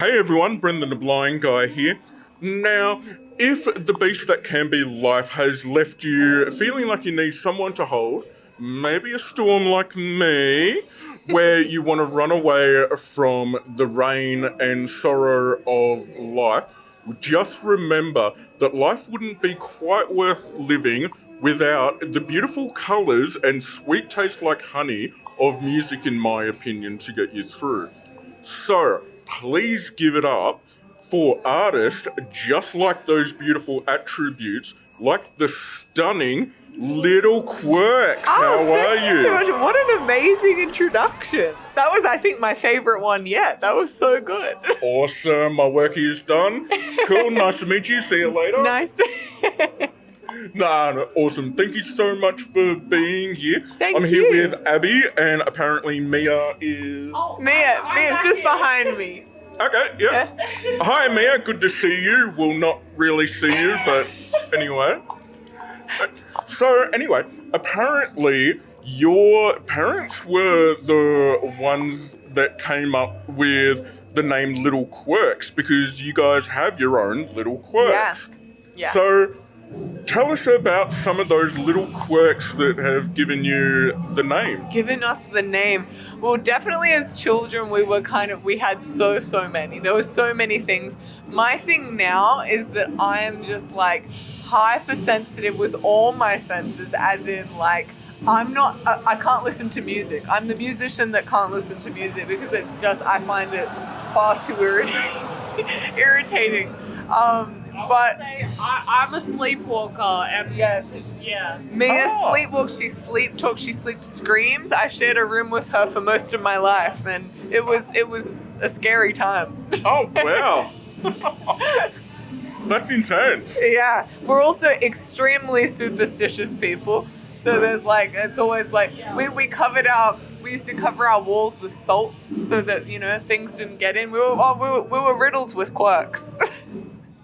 Hey everyone, Brendan the Blind Guy here. Now, if the beast that can be life has left you feeling like you need someone to hold, maybe a storm like me, where you want to run away from the rain and sorrow of life, just remember that life wouldn't be quite worth living without the beautiful colours and sweet taste like honey of music, in my opinion, to get you through. So, please give it up for artists just like those beautiful attributes, like the stunning Little Quirks. How are Thank you so you? much. What an amazing introduction. That was, I think, my favorite one yet. That was so good. Awesome, my work is done. Cool, nice to meet you. See you later. Nice to... No, awesome. Thank you so much for being here. Thank I'm here you. with Abby, and apparently Mia is... Mia's just behind me. Okay, yeah. Hi, Mia. Good to see you. We'll not really see you, but anyway. So, anyway, apparently your parents were the ones that came up with the name Little Quirks because you guys have your own Little Quirks. Yeah. So, tell us about some of those little quirks that have given you the name. Giving us the name. Well, definitely as children, we had so many. There were so many things. My thing now is that I am just like hypersensitive with all my senses, as in like, I can't listen to music. I'm the musician that can't listen to music because it's just, I find it far too irritating. But I'm a sleepwalker, and yes, Mia sleepwalks, she sleep talks, she sleep screams. I shared a room with her for most of my life, and it was a scary time. Oh, wow. That's intense. Yeah, we're also extremely superstitious people. So there's like, it's always like, we used to cover our walls with salt so that, things didn't get in. We were riddled with quirks.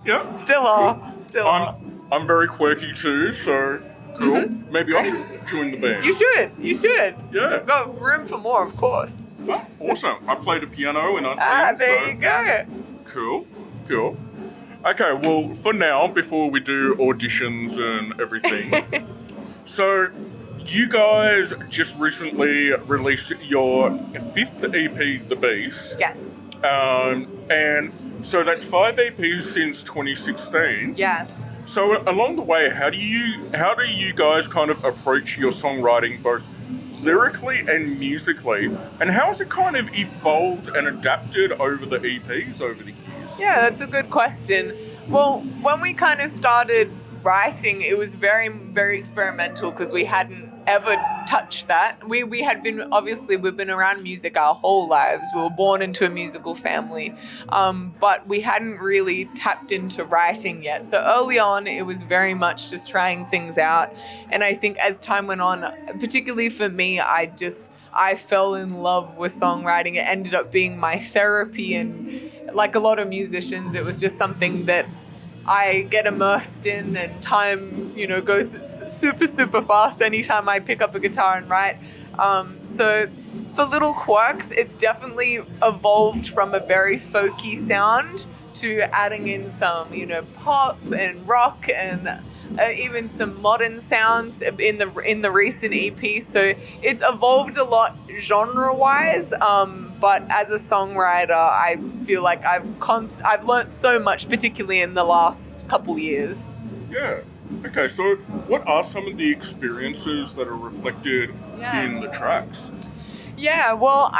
Yeah. Still are. I'm very quirky too, so cool. Mm-hmm. Maybe I could join the band. You should. Yeah. We've got room for more, of course. Oh, awesome. I played a piano and There you go. Cool. Okay, well, for now, before we do auditions and everything, so you guys just recently released your 5th EP, The Beast. Yes. And so that's 5 EPs since 2016. Yeah. So along the way, how do you guys kind of approach your songwriting, both lyrically and musically, and how has it kind of evolved and adapted over the EPs over the years? Yeah, that's a good question. Well, when we kind of started writing, it was very, very experimental because we hadn't ever touched that. We've been around music our whole lives. We were born into a musical family, but we hadn't really tapped into writing yet. So early on, it was very much just trying things out. And I think as time went on, particularly for me, I fell in love with songwriting. It ended up being my therapy, and like a lot of musicians, it was just something that I get immersed in, and time, goes super fast anytime I pick up a guitar and write. So for Little Quirks, it's definitely evolved from a very folky sound to adding in some, pop and rock and even some modern sounds in the recent EP. So it's evolved a lot genre-wise. But as a songwriter, I feel like I've learnt so much, particularly in the last couple years. Yeah. Okay, so what are some of the experiences that are reflected in the tracks? Yeah, well,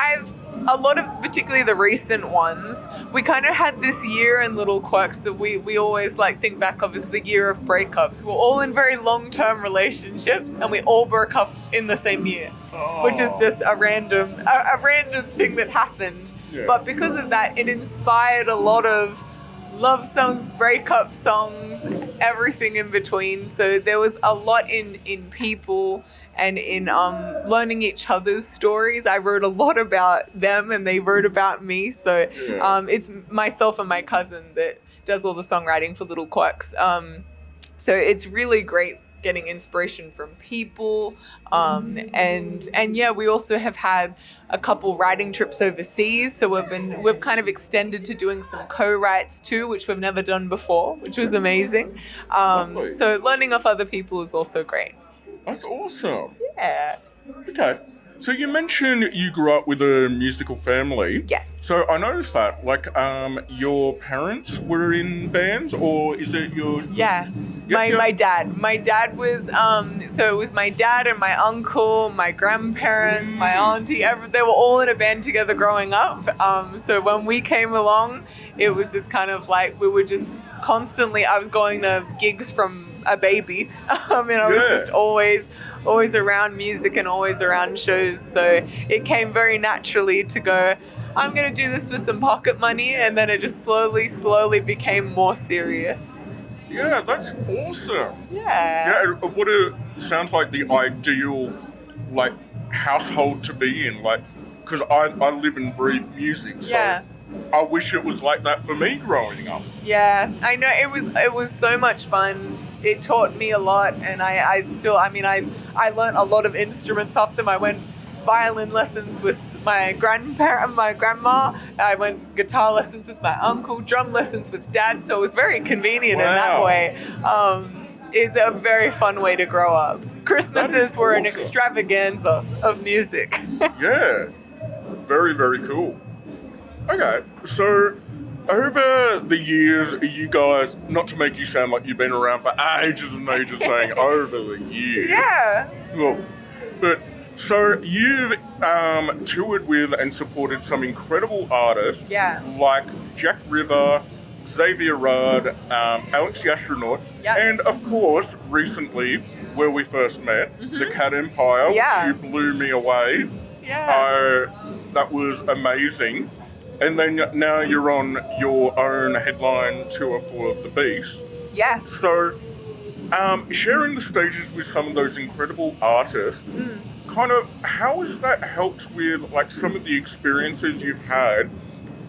a lot of, particularly the recent ones, we kind of had this year in Little Quirks that we always think back of as the year of breakups. We're all in very long-term relationships, and we all broke up in the same year, which is just a random thing that happened. Yeah. But because of that, it inspired a lot of love songs, breakup songs, everything in between. So there was a lot in people and in learning each other's stories. I wrote a lot about them and they wrote about me. So it's myself and my cousin that does all the songwriting for Little Quirks. So it's really great getting inspiration from people. And yeah, we also have had a couple writing trips overseas. So we've kind of extended to doing some co-writes too, which we've never done before, which was amazing. Lovely. So learning off other people is also great. That's awesome. Yeah. Okay. So you mentioned you grew up with a musical family. Yes. So I noticed that, like, your parents were in bands, or is it your... Yeah. My dad was so it was my dad and my uncle, my grandparents, my auntie, they were all in a band together growing up. So when we came along, it was just kind of like we were just constantly, I was going to gigs from a baby. And I was just always around music and always around shows. So it came very naturally to go, I'm going to do this for some pocket money, and then it just slowly became more serious. Yeah, that's awesome. Yeah. What sounds like the ideal, like, household to be in, like, because I live and breathe music, so Yeah. I wish it was like that for me growing up. Yeah, I know it was so much fun. It taught me a lot, and I learned a lot of instruments off them. I went violin lessons with my grandma. I went guitar lessons with my uncle, drum lessons with dad. So it was very convenient in that way. It's a very fun way to grow up. Christmases were an extravaganza of music. Yeah, very, very cool. Okay, so over the years, you guys, not to make you sound like you've been around for ages and ages, saying over the years. Yeah. Well, but so you've toured with and supported some incredible artists, like Jack River, Xavier Rudd, Alex the Astronaut, and of course, recently, where we first met, the Cat Empire, which you blew me away. Yeah. That was amazing. And then now you're on your own headline tour for The Beast. Yeah. So, sharing the stages with some of those incredible artists, kind of, how has that helped with, like, some of the experiences you've had,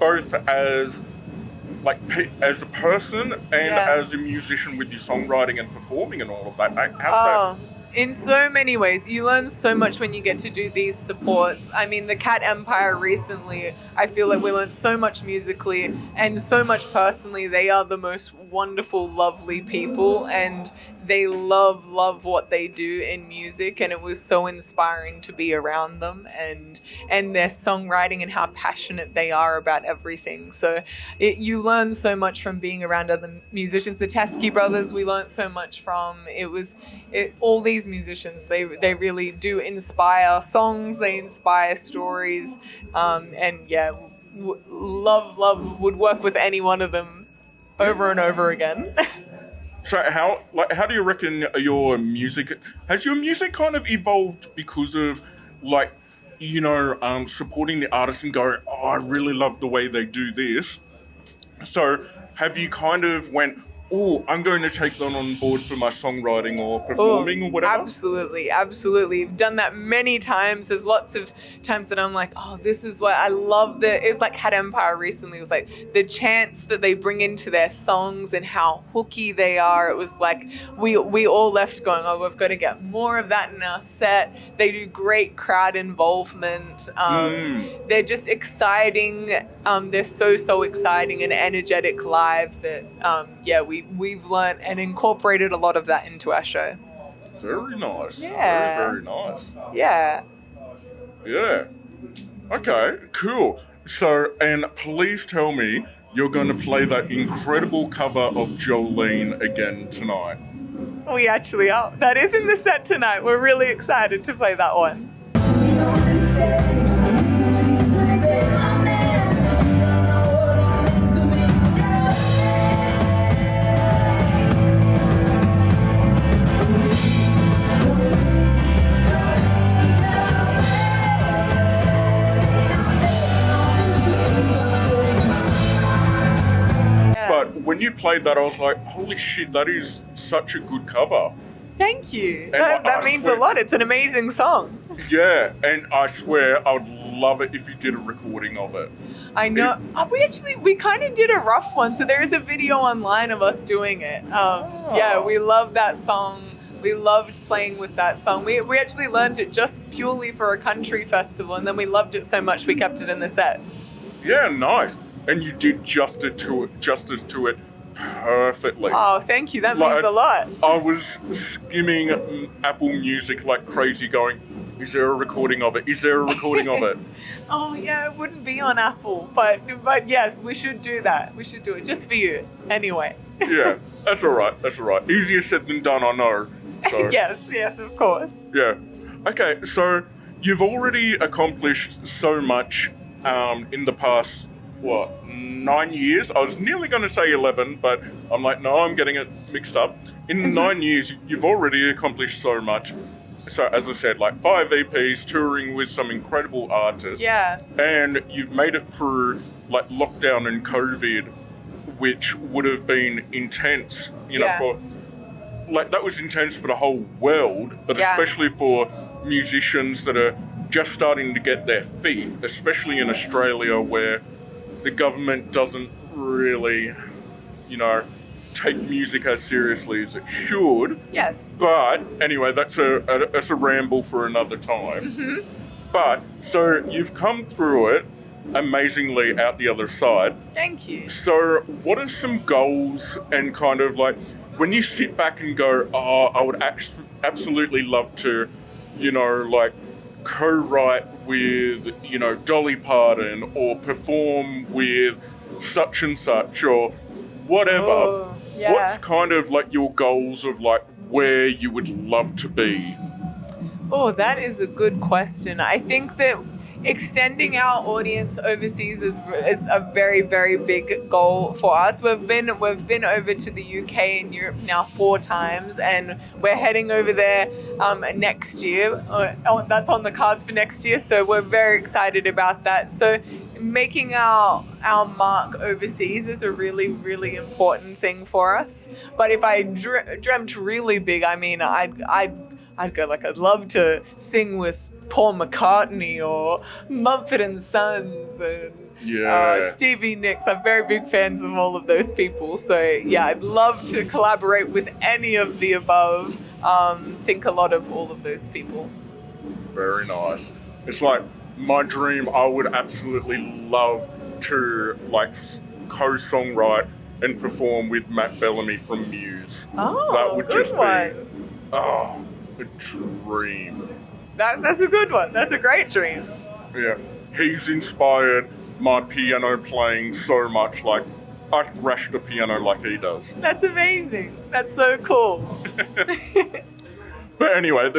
both as, like, as a person and as a musician with your songwriting and performing and all of that? How's that? In so many ways. You learn so much when you get to do these supports. I mean, the Cat Empire recently, I feel like we learned so much musically and so much personally. They are the most wonderful, lovely people, and they love what they do in music, and it was so inspiring to be around them and their songwriting and how passionate they are about everything. So you learn so much from being around other musicians. The Teskey brothers, we learned so much from. All these musicians, they really do inspire songs, they inspire stories, and yeah, love would work with any one of them over and over again. So how do you reckon has your music kind of evolved because of, like, you know, supporting the artists and going, oh, I really love the way they do this. So have you kind of went, oh, I'm going to take them on board for my songwriting or performing or whatever? Absolutely. I've done that many times. There's lots of times that I'm like, oh, this is what I love. It's like Cat Empire recently. It was like the chants that they bring into their songs and how hooky they are. It was like we all left going, oh, we've got to get more of that in our set. They do great crowd involvement. They're just exciting. They're so exciting and energetic live that, we've learned and incorporated a lot of that into our show. Very nice. Yeah. Very, very nice. Yeah. Yeah. Okay, cool. So, and please tell me you're going to play that incredible cover of Jolene again tonight. We actually are. That is in the set tonight. We're really excited to play that one. When you played that, I was like, holy shit, that is such a good cover. Thank you. And that means a lot. It's an amazing song. Yeah, and I swear I would love it if you did a recording of it. I know. We kind of did a rough one, so there is a video online of us doing it. Yeah, we love that song. We loved playing with that song. We actually learned it just purely for a country festival, and then we loved it so much we kept it in the set. Yeah, nice. And you did justice to it perfectly. Oh, thank you. That means a lot. I was skimming Apple Music like crazy going, is there a recording of it? Is there a recording of it? Oh, yeah, it wouldn't be on Apple. But yes, we should do that. We should do it just for you. Anyway. Yeah, that's all right. That's all right. Easier said than done, I know. So, Yes, of course. yeah. Okay, so you've already accomplished so much in the past, 9 years? I was nearly going to say 11, but I'm like, no, I'm getting it mixed up. In 9 years, you've already accomplished so much. So, as I said, like 5 EPs, touring with some incredible artists. Yeah. And you've made it through, like, lockdown and COVID, which would have been intense, for... Like, that was intense for the whole world, but especially for musicians that are just starting to get their feet, especially in Australia where the government doesn't really, take music as seriously as it should. Yes. But anyway, that's a ramble for another time. Mm-hmm. But, so you've come through it amazingly out the other side. Thank you. So what are some goals and kind of like, when you sit back and go, I would absolutely love to, co-write with, Dolly Parton or perform with such and such or whatever. Oh, yeah. What's kind of like your goals of like where you would love to be? Oh, that is a good question. I think that extending our audience overseas is a very, very big goal for us. We've been over to the UK and Europe now 4 times, and we're heading over there next year. That's on the cards for next year, so we're very excited about that. So making our mark overseas is a really, really important thing for us. But if I dreamt really big, I mean, I'd go like, I'd love to sing with Paul McCartney or Mumford and Sons and Stevie Nicks. I'm very big fans of all of those people. So yeah, I'd love to collaborate with any of the above. Think a lot of all of those people. Very nice. It's like my dream. I would absolutely love to like co-songwrite and perform with Matt Bellamy from Muse. Oh, that would good just one. be a dream. That's a good one. That's a great dream. Yeah, he's inspired my piano playing so much. Like, I thrash the piano like he does. That's amazing. That's so cool. But anyway,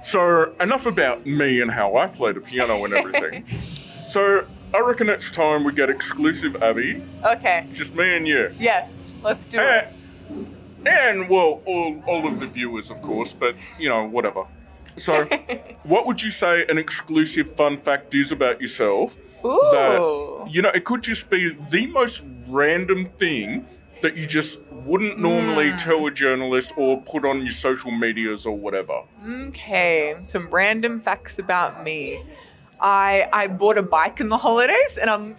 so enough about me and how I play the piano and everything. So I reckon it's time we get exclusive, Abby. Okay. Just me and you. Yes, let's do it. And well, all of the viewers, of course, but whatever. So, what would you say an exclusive fun fact is about yourself? Ooh. That, it could just be the most random thing that you just wouldn't normally tell a journalist or put on your social medias or whatever. Okay, some random facts about me. I bought a bike in the holidays, and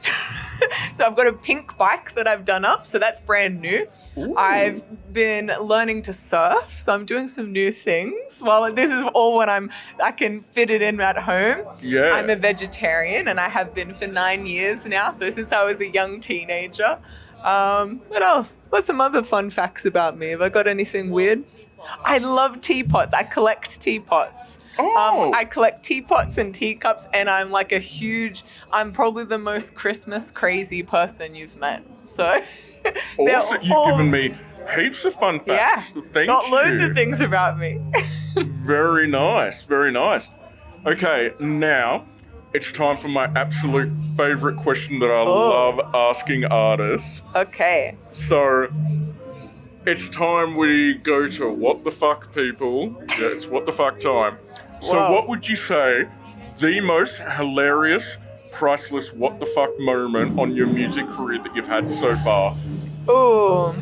so I've got a pink bike that I've done up, so that's brand new. Ooh. I've been learning to surf, so I'm doing some new things. Well, this is all when I can fit it in at home. Yeah. I'm a vegetarian, and I have been for 9 years now, so since I was a young teenager. What else? What's some other fun facts about me? Have I got anything weird? I love teapots. I collect teapots. Oh. I collect teapots and teacups, and I'm like I'm probably the most Christmas crazy person you've met. So Also, you've given me heaps of fun facts. Yeah, Thank got you. loads of things about me. Very nice, very nice. Okay, now it's time for my absolute favorite question that I love asking artists. Okay. So, it's time we go to what the fuck, people. Yeah, it's what the fuck time. So Whoa. what would you say the most hilarious, priceless what the fuck moment on your music career that you've had so far? Ooh.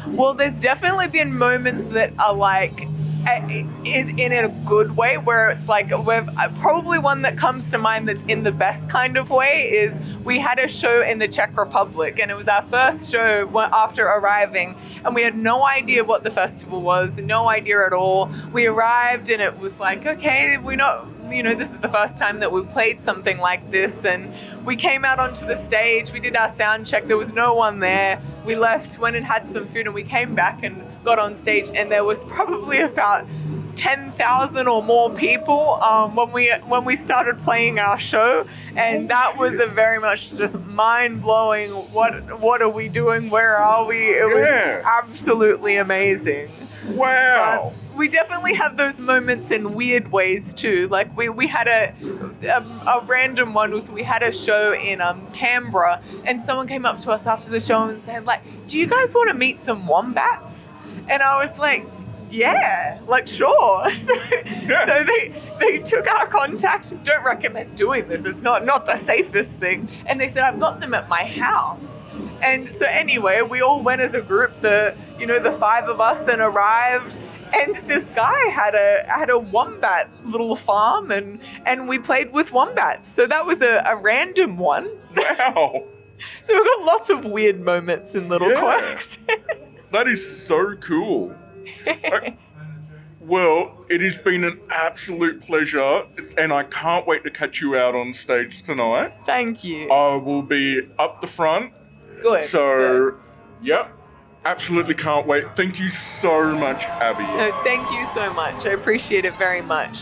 Well, there's definitely been moments that are like in a good way, where it's like, we've probably one that comes to mind that's in the best kind of way is we had a show in the Czech Republic, and it was our first show after arriving, and we had no idea what the festival was, no idea at all. We arrived and it was like, okay, we know, this is the first time that we played something like this, and we came out onto the stage, we did our sound check, there was no one there, we left, went and had some food, and we came back and got on stage, and there was probably about 10,000 or more people when we started playing our show, and that was a very much just mind-blowing, what are we doing, where are we? It was absolutely amazing. Wow. But we definitely have those moments in weird ways too. Like we had a random one was we had a show in Canberra, and someone came up to us after the show and said, like, do you guys want to meet some wombats? And I was like, yeah, like, sure. So they took our contact. Don't recommend doing this. It's not the safest thing. And they said, I've got them at my house. And so anyway, we all went as a group, the 5 of us, and arrived. And this guy had a wombat little farm, and we played with wombats. So that was a random one. Wow. So we've got lots of weird moments in Little Quirks. That is so cool. Well, it has been an absolute pleasure, and I can't wait to catch you out on stage tonight. Thank you. I will be up the front. Good. So, yep, absolutely can't wait. Thank you so much, Abby. No, thank you so much. I appreciate it very much.